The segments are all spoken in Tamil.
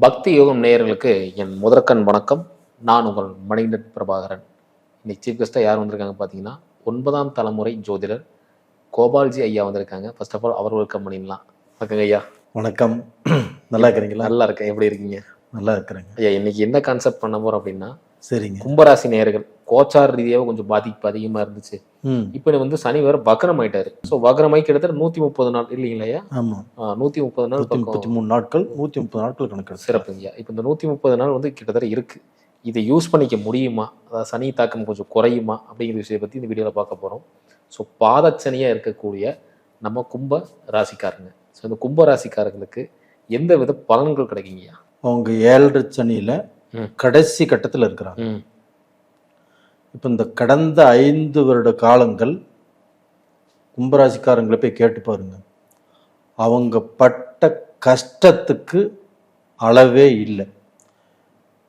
பக்தி யோகம் நேயர்களுக்கு என் முதற்கண் வணக்கம். நான் உங்கள் மணிகண்டன் பிரபாகரன். இன்னைக்கு சீஃப் கெஸ்ட்டாக யார் வந்திருக்காங்க பார்த்தீங்கன்னா, 9ஆம் தலைமுறை ஜோதிடர் கோபால்ஜி ஐயா வந்திருக்காங்க. ஃபர்ஸ்ட் ஆஃப் ஆல் அவர் வெல்கம் பண்ணிடலாம். வணக்கங்க ஐயா. வணக்கம். நல்லா இருக்கிறீங்களா? நல்லா இருக்கேன். எப்படி இருக்கீங்க? நல்லா இருக்கிறேங்க ஐயா. இன்னைக்கு என்ன கான்செப்ட் பண்ண போறோம் அப்படின்னா, சரிங்க, கும்பராசி நேயர்கள் கோச்சார் ரீதியாக கொஞ்சம் பாதிப்பு அதிகமாக இருந்துச்சு. இப்போ வந்து சனி வேற வக்ரம் ஆயிட்டாரு. ஸோ வக்ரமாய் கிட்டத்தட்ட 130 நாள் இல்லைங்களா? ஆமா, 130 நாள், 133 நாட்கள், 130 நாட்கள் கணக்கு. சிறப்புங்கய்யா. இப்போ இந்த 130 நாள் வந்து கிட்டத்தட்ட இருக்கு. இதை யூஸ் பண்ணிக்க முடியுமா? அதாவது சனி தாக்கம் கொஞ்சம் குறையுமா அப்படிங்கிற விஷயத்தை பற்றி இந்த வீடியோவில் பார்க்க போகிறோம். ஸோ பாதச்சனியாக இருக்கக்கூடிய நம்ம கும்ப ராசிக்காரங்க, ஸோ இந்த கும்ப ராசிக்காரங்களுக்கு எந்த வித பலன்கள் கிடைக்குங்கய்யா? அவங்க 7 சனியில கடைசி கட்டத்தில் இருக்கிறாங்க. இப்போ இந்த கடந்த 5 வருட காலங்கள் கும்பராசிக்காரங்களை போய் கேட்டு பாருங்க. அவங்க பட்ட கஷ்டத்துக்கு அளவே இல்லை.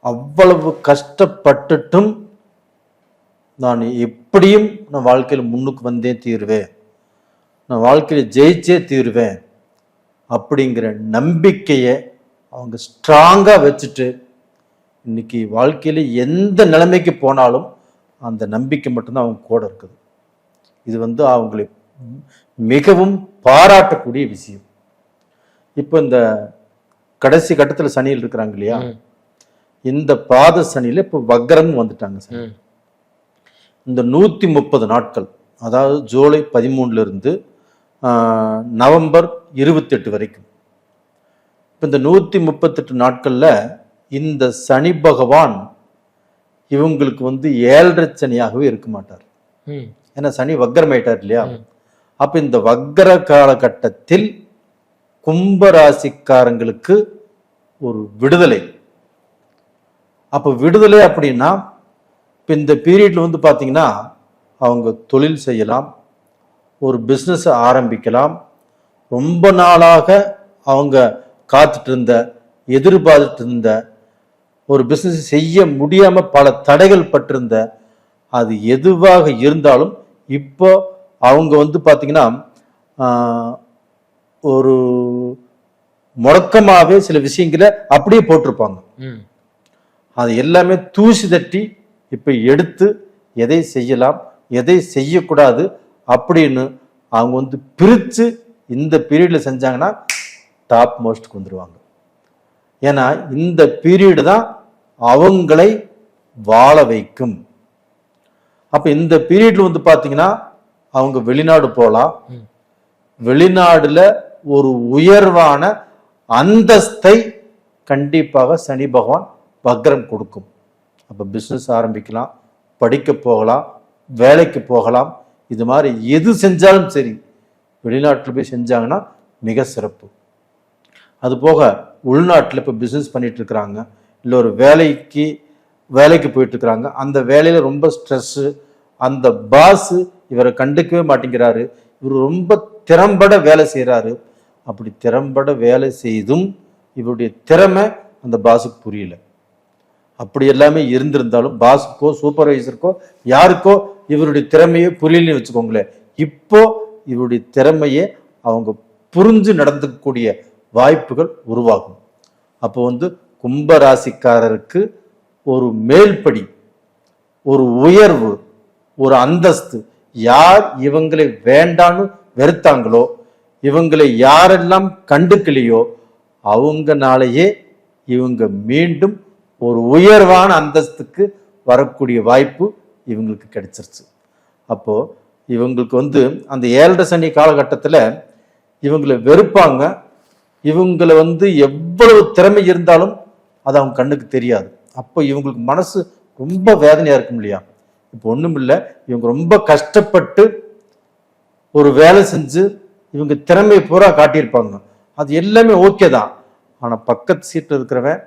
அவ்வளவு கஷ்டப்பட்டுட்டும் நான் எப்படியும் நான் வாழ்க்கையில் முன்னுக்கு வந்தே தீருவேன், நான் வாழ்க்கையில் ஜெயிச்சே தீருவேன் அப்படிங்கிற நம்பிக்கையை அவங்க ஸ்ட்ராங்காக வச்சுட்டு இன்னைக்கு வாழ்க்கையில் எந்த நிலைமைக்கு போனாலும் அந்த நம்பிக்கை மட்டும்தான் அவங்க கூட இருக்குது. இது வந்து அவங்களை மிகவும் பாராட்டக்கூடிய விஷயம். இப்போ இந்த கடைசி கட்டத்தில் சனியில் இருக்கிறாங்க இல்லையா, இந்த பாத சனியில் இப்போ வக்ரம் வந்துட்டாங்க சார். இந்த 130 நாட்கள், அதாவது ஜூலை 13 இருந்து நவம்பர் 28 வரைக்கும், இப்போ இந்த 138 நாட்கள்ல இந்த சனி பகவான் இவங்களுக்கு வந்து 7 சனியாகவே இருக்க மாட்டார். ஏன்னா சனி வக்ரமாயிட்டார் இல்லையா. அப்ப இந்த வக்ர காலகட்டத்தில் கும்பராசிக்காரங்களுக்கு ஒரு விடுதலை. அப்ப விடுதலை அப்படின்னா இப்போ இந்த பீரியட்ல வந்து பார்த்தீங்கன்னா அவங்க தொழில் செய்யலாம், ஒரு பிஸ்னஸ் ஆரம்பிக்கலாம், ரொம்ப நாளாக அவங்க காத்துட்டு இருந்த, எதிர்பார்த்துட்டு இருந்த ஒரு பிஸ்னஸ் செய்ய முடியாம பல தடைகள் பட்டிருந்த, அது எதுவாக இருந்தாலும் இப்போ அவங்க வந்து பார்த்தீங்கன்னா ஒரு முடக்கமாவே சில விஷயங்களை அப்படியே போட்டிருப்பாங்க. அது எல்லாமே தூசி தட்டி இப்ப எடுத்து எதை செய்யலாம், எதை செய்யக்கூடாது அப்படின்னு அவங்க வந்து பிரிச்சு இந்த பீரியட்ல செஞ்சாங்கன்னா டாப் மோஸ்ட்க்கு வந்துருவாங்க. ஏன்னா இந்த பீரியடு தான் அவங்களை வாழ வைக்கும். அப்ப இந்த பீரியட்ல வந்து பாத்தீங்கன்னா அவங்க வெளிநாடு போகலாம், வெளிநாடுல ஒரு உயர்வான அந்தஸ்தை கண்டிப்பாக சனி பகவான் வக்ரம் கொடுக்கும். அப்ப பிசினஸ் ஆரம்பிக்கலாம், படிக்க போகலாம், வேலைக்கு போகலாம். இது மாதிரி எது செஞ்சாலும் சரி வெளிநாட்டில் போய் செஞ்சாங்கன்னா மிக சிறப்பு. அது போக உள்நாட்டில் இப்போ பிஸ்னஸ் பண்ணிட்டு இருக்கிறாங்க, இல்லை ஒரு வேலைக்கு போயிட்டு இருக்கிறாங்க, அந்த வேலையில ரொம்ப ஸ்ட்ரெஸ்ஸு, அந்த பாஸ் இவரை கண்டுக்கவே மாட்டேங்கிறாரு, இவர் ரொம்ப திறம்பட வேலை செய்கிறாரு. அப்படி திறம்பட வேலை செய்தும் இவருடைய திறமை அந்த பாஸுக்கு புரியல. அப்படி எல்லாமே இருந்திருந்தாலும் பாஸுக்கோ சூப்பர்வைசருக்கோ யாருக்கோ இவருடைய திறமையே புரியலன்னு வச்சுக்கோங்களேன். இப்போ இவருடைய திறமையை அவங்க புரிஞ்சு நடந்துக்கக்கூடிய வாய்ப்புகள் உருவாகும். அப்போ வந்து கும்பராசிக்காரருக்கு ஒரு மேல்படி, ஒரு உயர்வு, ஒரு அந்தஸ்து. யார் இவங்களை வேண்டான்னு வெறுத்தாங்களோ, இவங்களை யாரெல்லாம் கண்டுக்கலையோ அவங்கனாலேயே இவங்க மீண்டும் ஒரு உயர்வான அந்தஸ்துக்கு வரக்கூடிய வாய்ப்பு இவங்களுக்கு கிடைச்சிருச்சு. அப்போ இவங்களுக்கு வந்து அந்த 7 சனி காலகட்டத்தில் இவங்களை வெறுப்பாங்க. இவங்களை வந்து எவ்வளவு திறமை இருந்தாலும் அது அவங்க கண்ணுக்கு தெரியாது. அப்போ இவங்களுக்கு மனசு ரொம்ப வேதனையா இருக்கும் இல்லையா. இப்போ ஒண்ணும் இல்லை, இவங்க ரொம்ப கஷ்டப்பட்டு ஒரு வேலை செஞ்சு இவங்க திறமையை பூரா காட்டியிருப்பாங்க, அது எல்லாமே ஓகே தான். ஆனா பக்கத்து சீட்டில் இருக்கிறவன்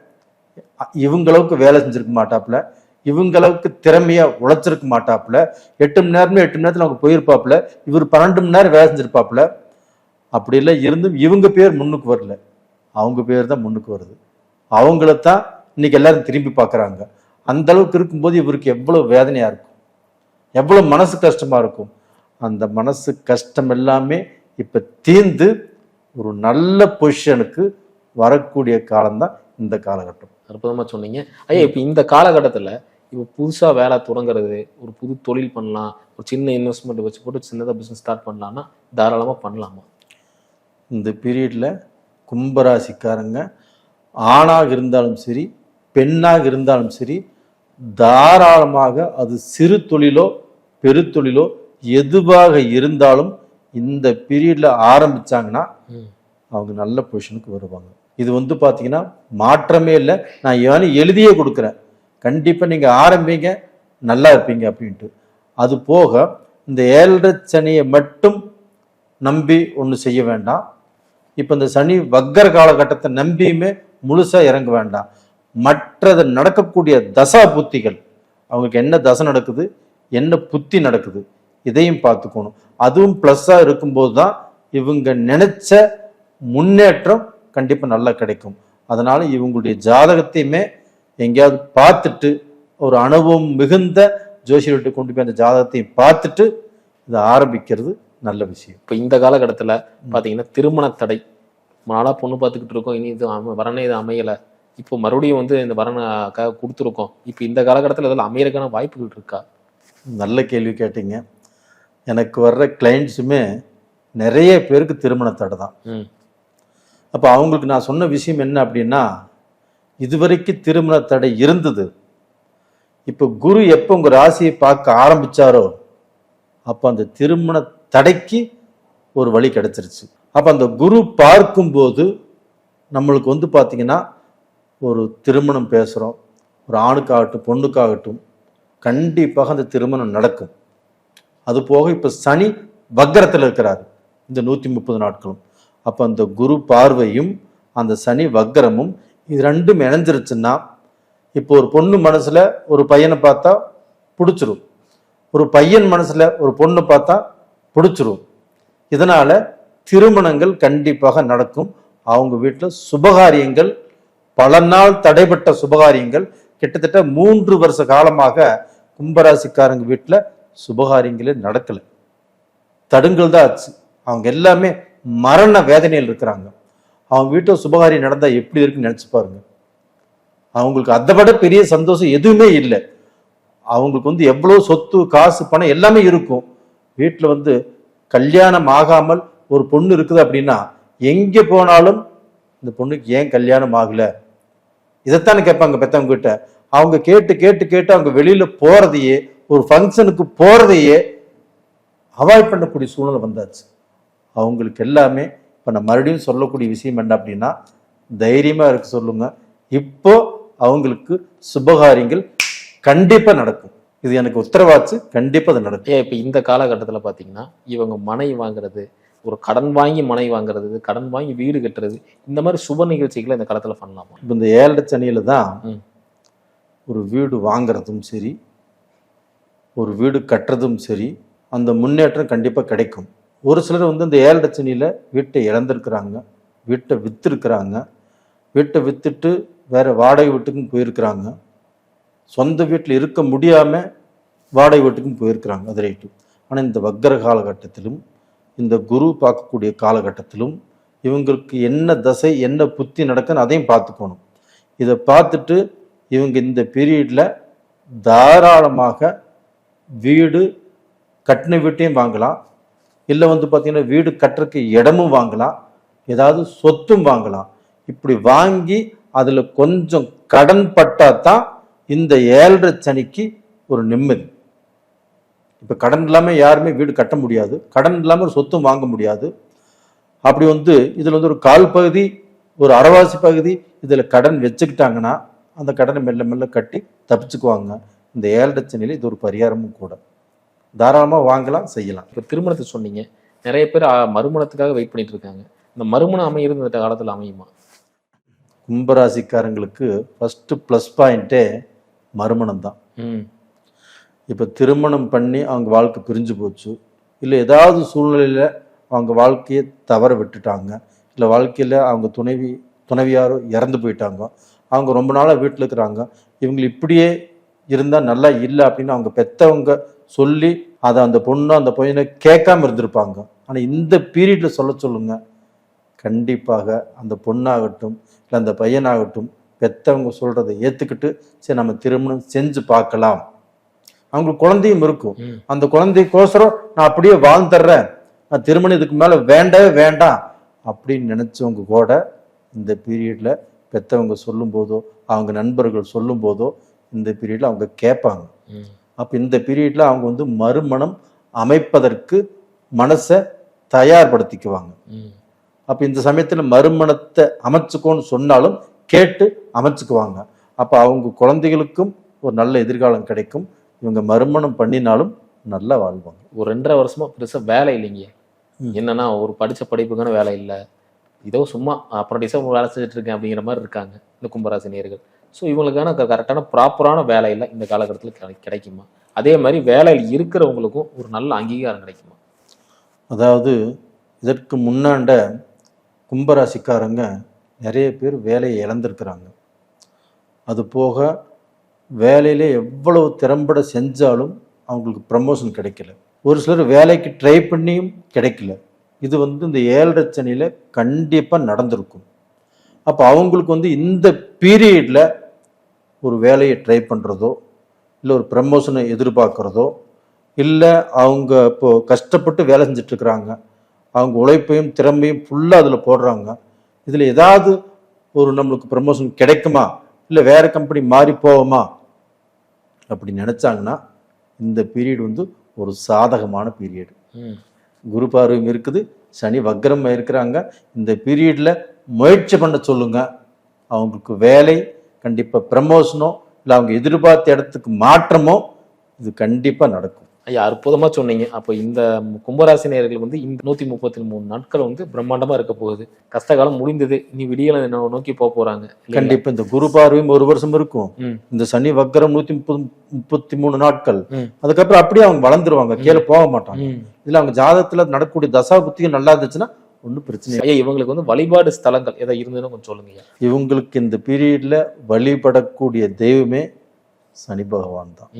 இவங்களவுக்கு வேலை செஞ்சிருக்க மாட்டாப்புல, இவங்களவுக்கு திறமையா உழைச்சிருக்க மாட்டாப்புல. 8 மணி நேரமே 8 மணி நேரத்தில் அவங்க போயிருப்பாப்புல, இவர் 12 மணி நேரம் வேலை செஞ்சிருப்பாப்புல. அப்படி இல்லை இருந்தும் இவங்க பேர் முன்னுக்கு வரல, அவங்க பேர் தான் முன்னுக்கு வருது. அவங்களத்தான் இன்னைக்கு எல்லாரும் திரும்பி பார்க்குறாங்க. அந்த அளவுக்கு இருக்கும்போது இவருக்கு எவ்வளவு வேதனையா இருக்கும், எவ்வளவு மனசு கஷ்டமா இருக்கும். அந்த மனசு கஷ்டம் எல்லாமே இப்ப தீர்ந்து ஒரு நல்ல பொசிஷனுக்கு வரக்கூடிய காலம்தான் இந்த காலகட்டம். அற்புதமா சொன்னீங்க. ஐயா இப்போ இந்த காலகட்டத்துல இப்போ புதுசா வேலை தொடங்குறது, ஒரு புது தொழில் பண்ணலாம், ஒரு சின்ன இன்வெஸ்ட்மெண்ட் வச்சு போட்டு சின்னதா பிசினஸ் ஸ்டார்ட் பண்ணலாம்னா தாராளமா பண்ணலாமா? இந்த பீரியட்ல கும்பராசிக்காரங்க ஆணாக இருந்தாலும் சரி, பெண்ணாக இருந்தாலும் சரி, தாராளமாக அது சிறு தொழிலோ பெருத்தொழிலோ எதுவாக இருந்தாலும் இந்த பீரியட்ல ஆரம்பிச்சாங்கன்னா அவங்க நல்ல பொசிஷனுக்கு வருவாங்க. இது வந்து பார்த்தீங்கன்னா மாற்றமே இல்லை. நான் எழுதியே கொடுக்குறேன், கண்டிப்பாக நீங்கள் ஆரம்பிங்க, நல்லா இருப்பீங்க அப்படின்ட்டு. அது போக இந்த 7.5 சனியை மட்டும் நம்பி ஒன்று செய்ய வேண்டாம். இப்போ இந்த சனி வக்கர காலகட்டத்தை நம்பியுமே முழுசாக இறங்க வேண்டாம். மற்றது நடக்கக்கூடிய தசா புத்திகள், அவங்களுக்கு என்ன தசை நடக்குது, என்ன புத்தி நடக்குது, இதையும் பார்த்துக்கணும். அதுவும் ப்ளஸ்ஸாக இருக்கும்போது தான் இவங்க நினைச்ச முன்னேற்றம் கண்டிப்பாக நல்லா கிடைக்கும். அதனால இவங்களுடைய ஜாதகத்தையுமே எங்கேயாவது பார்த்துட்டு, ஒரு அனுபவம் மிகுந்த ஜோசியர்கிட்ட கொண்டு போய் அந்த ஜாதகத்தையும் பார்த்துட்டு இதை ஆரம்பிக்கிறது நல்ல விஷயம். இப்போ இந்த காலகட்டத்தில் பார்த்தீங்கன்னா திருமண தடை, நாளாக பொண்ணு பார்த்துக்கிட்டு இருக்கோம், இனி இது வரனே இது அமையலை, இப்போ மறுபடியும் வந்து இந்த வரனுக்காக கொடுத்துருக்கோம், இப்போ இந்த காலகட்டத்தில் இதெல்லாம் அமையறதுக்கான வாய்ப்புகள் இருக்கா? நல்ல கேள்வி கேட்டீங்க. எனக்கு வர்ற கிளைண்ட்ஸுமே நிறைய பேருக்கு திருமண தடை தான். அப்போ அவங்களுக்கு நான் சொன்ன விஷயம் என்ன அப்படின்னா, இதுவரைக்கும் திருமண தடை இருந்தது, இப்போ குரு எப்போ உங்கள் ராசியை பார்க்க ஆரம்பிச்சாரோ அப்போ அந்த திருமண தடைக்கு ஒரு வழி கிடைச்சிருச்சு. அப்போ அந்த குரு பார்க்கும்போது நம்மளுக்கு வந்து பார்த்தீங்கன்னா ஒரு திருமணம் பேசுகிறோம், ஒரு ஆணுக்காகட்டும் பொண்ணுக்காகட்டும் கண்டிப்பாக அந்த திருமணம் நடக்கும். அது போக இப்போ சனி வக்கரத்தில் இருக்கிறார் இந்த 130 நாட்களும். அப்போ அந்த குரு பார்வையும் அந்த சனி வக்கரமும் இது ரெண்டும் இணைஞ்சிருச்சுன்னா, இப்போ ஒரு பொண்ணு மனசுல ஒரு பையனை பார்த்தா பிடிச்சிரும், ஒரு பையன் மனசுல ஒரு பொண்ணு பார்த்தா பிடிச்சிரும். இதனால திருமணங்கள் கண்டிப்பாக நடக்கும். அவங்க வீட்டில் சுபகாரியங்கள், பல நாள் தடைபட்ட சுபகாரியங்கள், கிட்டத்தட்ட 3 வருஷ காலமாக கும்பராசிக்காரங்க வீட்டில் சுபகாரியங்களே நடக்கலை, தடுங்கல் தான் ஆச்சு. அவங்க எல்லாமே மரண வேதனையில் இருக்கிறாங்க. அவங்க வீட்டில் சுபகாரியம் நடந்தால் எப்படி இருக்குன்னு நினச்சி பாருங்க. அவங்களுக்கு அதை விட பெரிய சந்தோஷம் எதுவுமே இல்லை. அவங்களுக்கு வந்து எவ்வளோ சொத்து காசு பணம் எல்லாமே இருக்கும், வீட்டில் வந்து கல்யாணம் ஆகாமல் ஒரு பொண்ணு இருக்குது அப்படின்னா எங்கே போனாலும் இந்த பொண்ணுக்கு ஏன் கல்யாணம் ஆகலை இதைத்தானே கேட்பாங்க பெற்றவங்க கிட்ட. அவங்க கேட்டு கேட்டு கேட்டு அவங்க வெளியில போறதையே, ஒரு ஃபங்க்ஷனுக்கு போறதையே அவாய்ட் பண்ணக்கூடிய சூழ்நிலை வந்தாச்சு. அவங்களுக்கு எல்லாமே இப்போ நான் மறுபடியும் சொல்லக்கூடிய விஷயம் என்ன அப்படின்னா, தைரியமா இருக்க சொல்லுங்க. இப்போ அவங்களுக்கு சுபகாரியங்கள் கண்டிப்பா நடக்கும், இது எனக்கு உத்தரவாச்சு, கண்டிப்பா அது நடக்கும். இப்போ இந்த காலகட்டத்தில் பார்த்தீங்கன்னா இவங்க மனை வாங்குறது, ஒரு கடன் வாங்கி மனை வாங்குறது, கடன் வாங்கி வீடு கட்டுறது, இந்த மாதிரி சுப நிகழ்ச்சிகளை இந்த காலத்தில் பண்ணலாமா? இப்போ இந்த 7.5 சனியில தான் ஒரு வீடு வாங்குறதும் சரி, ஒரு வீடு கட்டுறதும் சரி, அந்த முன்னேற்றம் கண்டிப்பாக கிடைக்கும். ஒரு சிலர் வந்து இந்த 7.5 சனியில் வீட்டை இழந்திருக்கிறாங்க, வீட்டை விற்றுருக்குறாங்க, வீட்டை விற்றுட்டு வேற வாடகை வீட்டுக்கும் போயிருக்கிறாங்க, சொந்த வீட்டில் இருக்க முடியாமல் வாடகை வீட்டுக்கும் போயிருக்கிறாங்க, அது ரைட்டு. ஆனால் இந்த வக்கர காலகட்டத்திலும் இந்த குரு பார்க்கக்கூடிய காலகட்டத்திலும் இவங்களுக்கு என்ன தசை என்ன புத்தி நடக்குன்னு அதையும் பார்த்துக்கணும். இதை பார்த்துட்டு இவங்க இந்த பீரியடில் தாராளமாக வீடு கட்டின வீட்டையும் வாங்கலாம், இல்லை வந்து பார்த்தீங்கன்னா வீடு கட்டுறதுக்கு இடமும் வாங்கலாம், ஏதாவது சொத்தும் வாங்கலாம். இப்படி வாங்கி அதில் கொஞ்சம் கடன் பட்டாதான் இந்த 7.5 சனிக்கு ஒரு நிம்மதி. இப்போ கடன் இல்லாமல் யாருமே வீடு கட்ட முடியாது, கடன் இல்லாமல் ஒரு சொத்தும் வாங்க முடியாது. அப்படி வந்து இதில் வந்து ஒரு கால் பகுதி ஒரு அரைவாசி பகுதி இதில் கடன் வச்சுக்கிட்டாங்கன்னா அந்த கடனை மெல்ல மெல்ல கட்டி தப்பிச்சுக்குவாங்க. இந்த 7.5 சனியில் இது ஒரு பரிகாரமும் கூட, தாராளமாக வாங்கலாம், செய்யலாம். இப்போ திருமணத்தை சொன்னீங்க, நிறைய பேர் மறுமணத்துக்காக வெயிட் பண்ணிட்டு இருக்காங்க. இந்த மறுமணம் அமைகிறது இந்த காலத்தில் அமையுமா? கும்பராசிக்காரங்களுக்கு ஃபர்ஸ்ட் ப்ளஸ் பாயிண்ட்டே மறுமணம் தான். இப்போ திருமணம் பண்ணி அவங்க வாழ்க்கை பிரிஞ்சு போச்சு, இல்லை ஏதாவது சூழ்நிலையில் அவங்க வாழ்க்கையை தவற விட்டுட்டாங்க, இல்லை வாழ்க்கையில் அவங்க துணைவியாரோ இறந்து போயிட்டாங்க, அவங்க ரொம்ப நாளாக வீட்டில் இருக்கிறாங்க, இவங்க இப்படியே இருந்தால் நல்லா இல்லை அப்படின்னு அவங்க பெற்றவங்க சொல்லி அதை அந்த பொண்ணு அந்த பையனை கேட்காம இருந்திருப்பாங்க. ஆனால் இந்த பீரியடில் சொல்ல சொல்லுங்க, கண்டிப்பாக அந்த பொண்ணாகட்டும் இல்லை அந்த பையனாகட்டும் பெற்றவங்க சொல்றதை ஏற்றுக்கிட்டு சரி நம்ம திருமணம் செஞ்சு பார்க்கலாம். அவங்களுக்கு குழந்தையும் இருக்கும். அந்த குழந்தைக்கோசரம் நான் அப்படியே வாழ்ந்துடுறேன், நான் திருமணம் இதுக்கு மேலே வேண்டவே வேண்டாம் அப்படின்னு நினைச்சவங்க கூட இந்த பீரியட்ல பெற்றவங்க சொல்லும் போதோ அவங்க நண்பர்கள் சொல்லும் போதோ இந்த பீரியட்ல அவங்க கேட்பாங்க. அப்போ இந்த பீரியட்ல அவங்க வந்து மறுமணம் அமைப்பதற்கு மனசை தயார்படுத்திக்குவாங்க. அப்போ இந்த சமயத்தில் மறுமணத்தை அமைச்சுக்கோன்னு சொன்னாலும் கேட்டு அமைச்சுக்குவாங்க. அப்போ அவங்க குழந்தைகளுக்கும் ஒரு நல்ல எதிர்காலம் கிடைக்கும். இவங்க மறுமணம் பண்ணினாலும் நல்லா வாழ்வாங்க. ஒரு 2.5 வருஷமா பெருசா வேலை இல்லைங்க. என்னன்னா ஒரு படிச்ச படிப்புக்கான வேலை இல்லை, இதோ சும்மா அப்ரண்டிஸாக வேலை செஞ்சுட்டு இருக்கேன் அப்படிங்கிற மாதிரி இருக்காங்க இந்த கும்பராசி நேயர்கள். ஸோ இவங்களுக்கான கரெக்டான ப்ராப்பரான வேலையில் இந்த காலகட்டத்தில் கிடைக்குமா? அதே மாதிரி வேலையில் இருக்கிறவங்களுக்கும் ஒரு நல்ல அங்கீகாரம் கிடைக்குமா? அதாவது இதற்கு முன்னாண்ட கும்பராசிக்காரங்க நிறைய பேர் வேலையை இழந்திருக்கிறாங்க. அது போக வேலையிலே எவ்வளவு திறம்பட செஞ்சாலும் அவங்களுக்கு ப்ரமோஷன் கிடைக்கல. ஒரு சிலர் வேலைக்கு ட்ரை பண்ணியும் கிடைக்கல. இது வந்து இந்த 7.5 சனியில் கண்டிப்பாக நடந்திருக்கும். அப்போ அவங்களுக்கு வந்து இந்த பீரியடில் ஒரு வேலையை ட்ரை பண்ணுறதோ இல்லை ஒரு ப்ரமோஷனை எதிர்பார்க்குறதோ இல்லை அவங்க இப்போ கஷ்டப்பட்டு வேலை செஞ்சிட்ருக்குறாங்க, அவங்க உழைப்பையும் திறமையும் ஃபுல்லாக அதில் போடுறாங்க, இதில் ஏதாவது ஒரு நம்மளுக்கு ப்ரமோஷன் கிடைக்குமா இல்லை வேறு கம்பெனி மாறி போவோமா அப்படி நினச்சாங்கன்னா இந்த பீரியட் வந்து ஒரு சாதகமான பீரியடு. குரு பார்வையும் இருக்குது, சனி வக்ரம் இருக்கிறாங்க. இந்த பீரியடில் முயற்சி பண்ண சொல்லுங்க. அவங்களுக்கு வேலை கண்டிப்பாக ப்ரமோஷனோ இல்லை அவங்க எதிர்பார்த்த இடத்துக்கு மாற்றமோ இது கண்டிப்பாக நடக்கும். ஐயா அற்புதமா சொன்னீங்க. அப்போ இந்த கும்பராசி நேயர்கள் வந்து இந்த 133 நாட்கள் வந்து பிரம்மாண்டமா இருக்க போகுது. கஷ்டகாலம் முடிந்தது, இனி விடியலை நோக்கி போக போறாங்க. கண்டிப்பா இந்த குரு பார்வையும் 1 வருஷம் இருக்கும். இந்த சனி வக்ரம் 133 நாட்கள். அதுக்கப்புறம் அப்படியே அவங்க வளர்ந்துருவாங்க, கீழே போக மாட்டாங்க. இதுல அவங்க ஜாதகத்துல நடக்கக்கூடிய தசா புத்தியும் நல்லா இருந்துச்சுன்னா ஒன்றும் பிரச்சனை. ஐயா இவங்களுக்கு வந்து வழிபாடு ஸ்தலங்கள் ஏதாவது இருந்ததுன்னு கொஞ்சம் சொல்லுங்க. இவங்களுக்கு இந்த பீரியட்ல வழிபடக்கூடிய தெய்வமே சனி பகவான் தான்.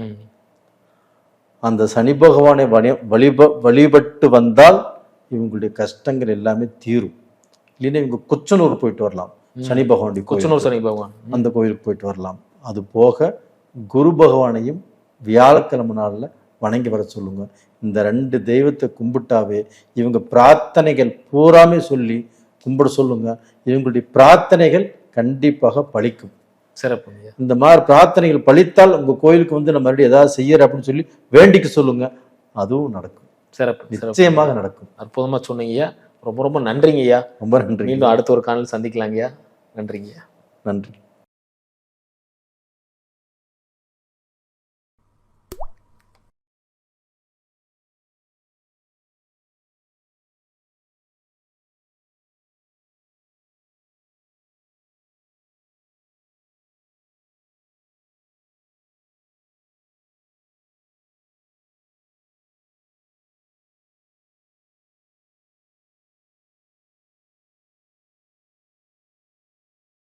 அந்த சனி பகவானை வழிபட்டு வந்தால் இவங்களுடைய கஷ்டங்கள் எல்லாமே தீரும். இல்லைன்னா இவங்க குச்சனூர் போயிட்டு வரலாம், சனி பகவானுடைய குச்சனூர் சனி பகவான் அந்த கோயிலுக்கு போயிட்டு வரலாம். அது போக குரு பகவானையும் வியாழக்கிழமை நாளில் வணங்கி வர சொல்லுங்க. இந்த 2 தெய்வத்தை கும்பிட்டாவே இவங்க பிரார்த்தனைகள் பூராமே சொல்லி கும்பிட சொல்லுங்க. இவங்களுடைய பிரார்த்தனைகள் கண்டிப்பாக பலிக்கும். சிறப்பு. இந்த மாதிரி பிரார்த்தனைகள் பலித்தால் உங்க கோயிலுக்கு வந்து நம்ம மறுபடியும் ஏதாவது செய்யற அப்படின்னு சொல்லி வேண்டிக்க சொல்லுங்க, அதுவும் நடக்கும். சிறப்பு, நிச்சயமாக நடக்கும். அற்புதமா சொன்னீங்கய்யா. ரொம்ப ரொம்ப நன்றிங்கய்யா. ரொம்ப நன்றி. மீண்டும் அடுத்த ஒரு காணொலி சந்திக்கலாங்கய்யா. நன்றிங்கய்யா. நன்றி.